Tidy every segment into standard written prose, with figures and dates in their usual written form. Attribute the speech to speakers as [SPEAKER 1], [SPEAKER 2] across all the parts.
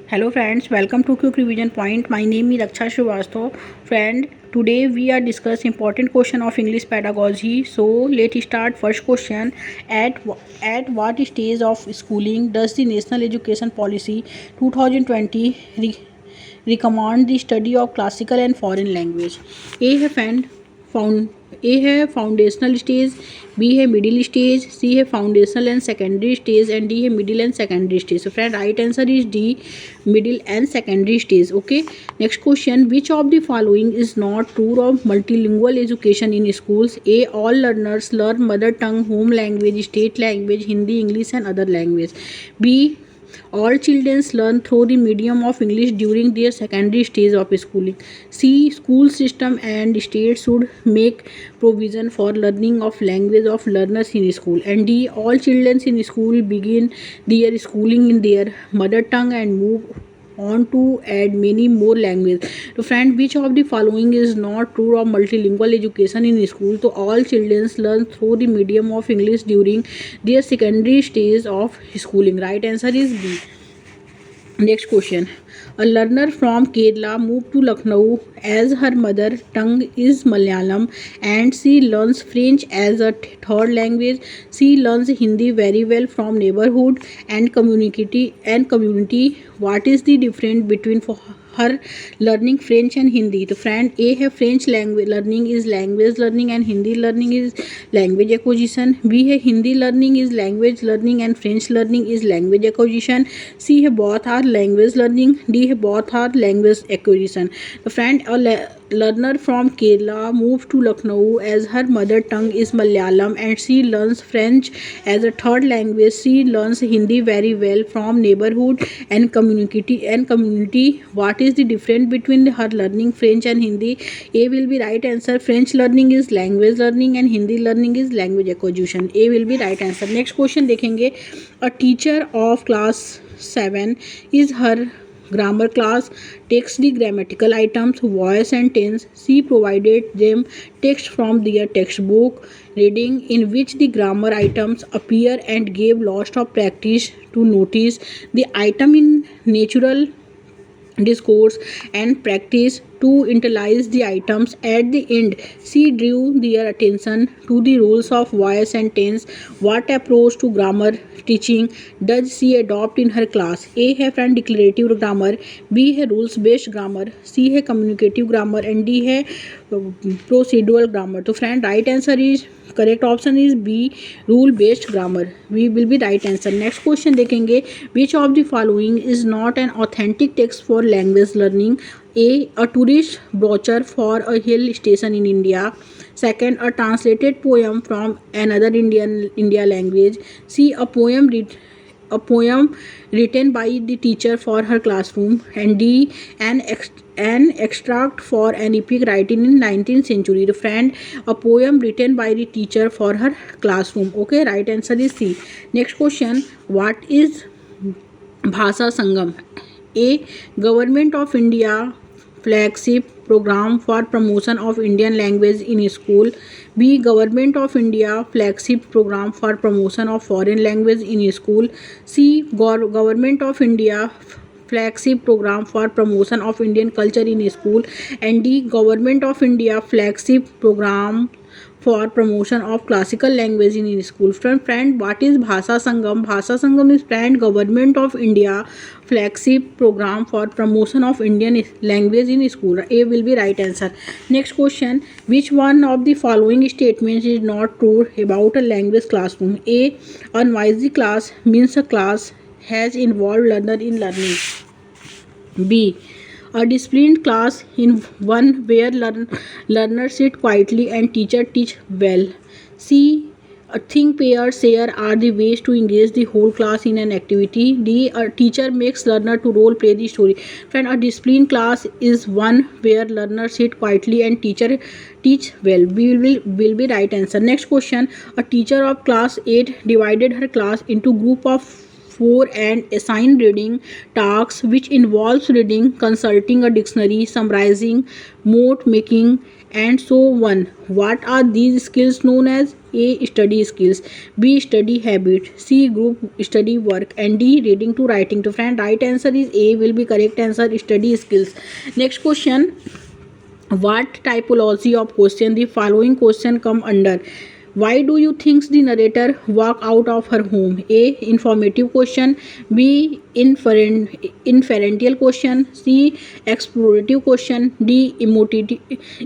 [SPEAKER 1] Hello friends, welcome to Quick Revision Point. My name is Raksha Srivastava. Friend, today we are discussing important question of English pedagogy. So let's start. First question: At what stage of schooling does the National Education Policy 2020 recommend the study of classical and foreign language? A है found A है foundational stage, B है middle stage, C है foundational and secondary stage and D है middle and secondary stage. So friend right answer is D, middle and secondary stage. Okay, next question: which of the following is not true of multilingual education in schools? A all learners learn mother tongue, home language, state language, Hindi, English and other language. B all children learn through the medium of English during their secondary stage of schooling. C. School system and state should make provision for learning of language of learners in school. And D. All children in school begin their schooling in their mother tongue and move on to add many more languages. So friend, which of the following is not true of multilingual education in school? So all children learn through the medium of English during their secondary stage of schooling. Right answer is B. Next question: a learner from Kerala moved to Lucknow as her mother tongue is Malayalam and she learns French as a third language. She learns Hindi very well from neighborhood and community. What is the difference between for her learning French and Hindi? The friend, A है French language learning is language learning and Hindi learning is language acquisition. B है Hindi learning is language learning and French learning is language acquisition. C है both are language learning. D है both are language acquisition. The friend, a learner from Kerala moved to Lucknow as her mother tongue is Malayalam and she learns French as a third language. She learns Hindi very well from neighborhood and community. What is the difference between her learning French and Hindi? A will be right answer. French learning is language learning and Hindi learning is language acquisition. A will be right answer. Next question देखेंगे. A teacher of class 7 is her grammar class takes the grammatical items, voice and tense. She provided them text from their textbook reading in which the grammar items appear and gave lots of practice to notice the item in natural discourse and practice to internalize the items. At the end, she drew their attention to the rules of voice and tense. What approach to grammar teaching does she adopt in her class? A है friend declarative grammar, B है rules based grammar, C है communicative grammar and D है procedural grammar. तो friend right answer is correct option is B, rule based grammar. We will be right answer. Next question देखेंगे. Which of the following is not an authentic text for language learning? A tourist brochure for a hill station in India. Second, a translated poem from another India language. C, a poem written by the teacher for her classroom. And D, an extract for an epic writing in 19th century. The friend, a poem written by the teacher for her classroom. Okay, right answer is C. Next question: what is Bhasa Sangam? A, Government of India flagship program for promotion of Indian language in school. B, Government of India flagship program for promotion of foreign language in school. C, Government of India flagship program for promotion of Indian culture in school. And D, Government of India flagship program for promotion of classical language in school. Friend, what is Bhasa Sangam? Bhasa Sangam is friend Government of India flagship program for promotion of Indian language in school. A will be right answer. Next question: which one of the following statements is not true about a language classroom? A, a noisy class means a class has involved learner in learning. B, a disciplined class in one where learners sit quietly and teacher teach well. C, a think, pair, share are the ways to engage the whole class in an activity. D, a teacher makes learner to role play the story. Friend, a disciplined class is one where learners sit quietly and teacher teach well. Will be right answer. Next question: a teacher of class 8 divided her class into group of 4 and assigned reading tasks which involves reading, consulting a dictionary, summarizing, note making and so on. What are these skills known as? A. Study skills, B. Study habit, C. Group study work, and D. Reading to writing. To friend, right answer is A will be correct answer, study skills. Next question, what typology of question the following question come under? Why do you think the narrator walk out of her home? A. Informative question, B. Inferential question, C. Explorative question, D.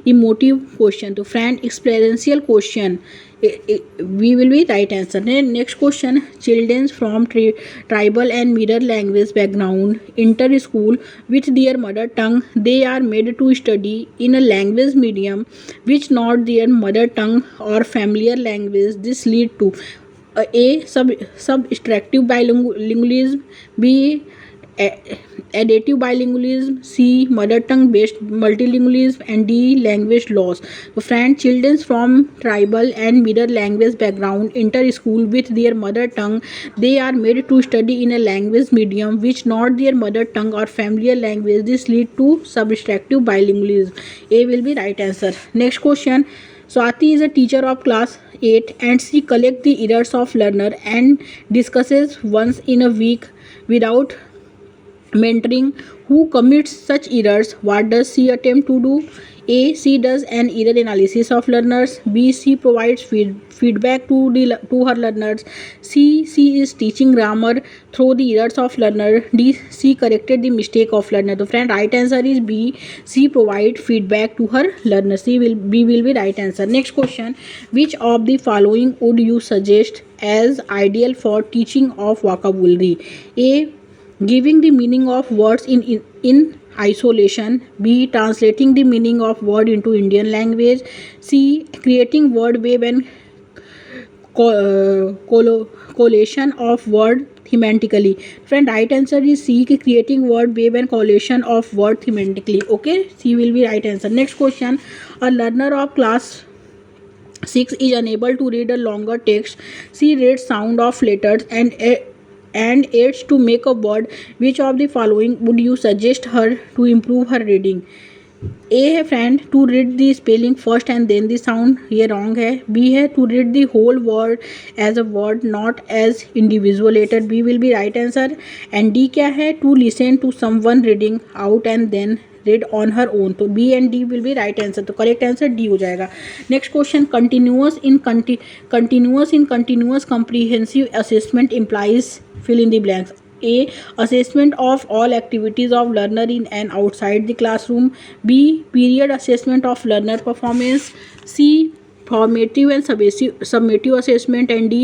[SPEAKER 1] Emotive question. To friend, experiential question. We will be right answer. Next question, children from tribal and mirror language background enter school with their mother tongue. They are made to study in a language medium which not their mother tongue or familiar language. This lead to A. Subtractive bilingualism, B. Additive bilingualism, C. Mother tongue based multilingualism, and D. Language loss. So friend, children from tribal and mirror language background enter school with their mother tongue. They are made to study in a language medium which not their mother tongue or familiar language. This lead to subtractive bilingualism. A will be right answer. Next question, Swati is a teacher of class 8 and she collects the errors of learner and discusses once in a week without mentoring who commits such errors. What does she attempt to do? A. She does an error analysis of learners. B. She provides feedback to her learners. C. She is teaching grammar through the errors of learner. D. She corrected the mistake of learner. The friend, right answer is B. She provide feedback to her learners. B will be right answer. Next question, which of the following would you suggest as ideal for teaching of vocabulary? A. Giving the meaning of words in isolation, B. Translating the meaning of word into Indian language, C. Creating word web and collation of word thematically. Friend, right answer is C. Creating word web and collation of word thematically. Okay, C will be right answer. Next question, a learner of class 6 is unable to read a longer text. She reads sound of letters and aids to make a word. Which of the following would you suggest her to improve her reading? A है friend to read the spelling first and then the sound, ये wrong है. B है to read the whole word as a word not as individual letter. B will be right answer. And D क्या है? To listen to someone reading out and then read on her own. तो B and D will be right answer. तो correct answer D हो जाएगा. Next question, continuous in continuous comprehensive assessment implies fill in the blanks. A. Assessment of all activities of learner in and outside the classroom. B. Period assessment of learner performance. C. Formative and summative assessment, and D.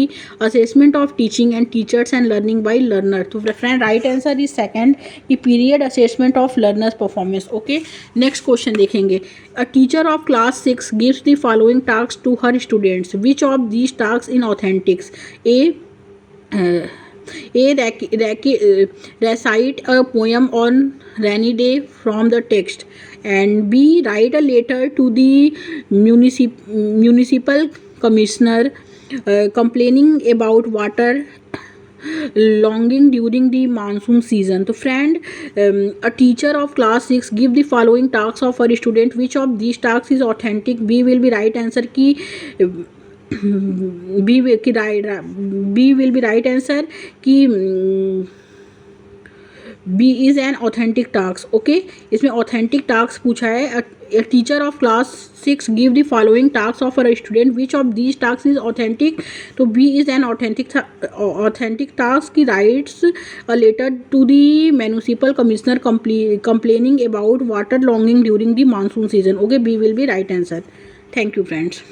[SPEAKER 1] Assessment of teaching and teachers and learning by learner. तो friend, right answer is second, कि period assessment of learners performance. Okay, next question देखेंगे. A teacher of class 6 gives the following tasks to her students. Which of these tasks is authentic? Recite a poem on rainy day from the text, and B. Write a letter to the municipal commissioner complaining about water longing during the monsoon season. तो friend, a teacher of class 6 give the following tasks of her student. Which of these tasks is authentic? B will be right answer कि B will be right answer कि B is an authentic task. Okay, इसमें authentic task पूछा है. A teacher of class 6 give the following tasks of her student. Which of these tasks is authentic? तो B is an authentic task. He writes a letter to the municipal commissioner complaining about water longing during the monsoon season. Okay, B will be right answer. Thank you friends.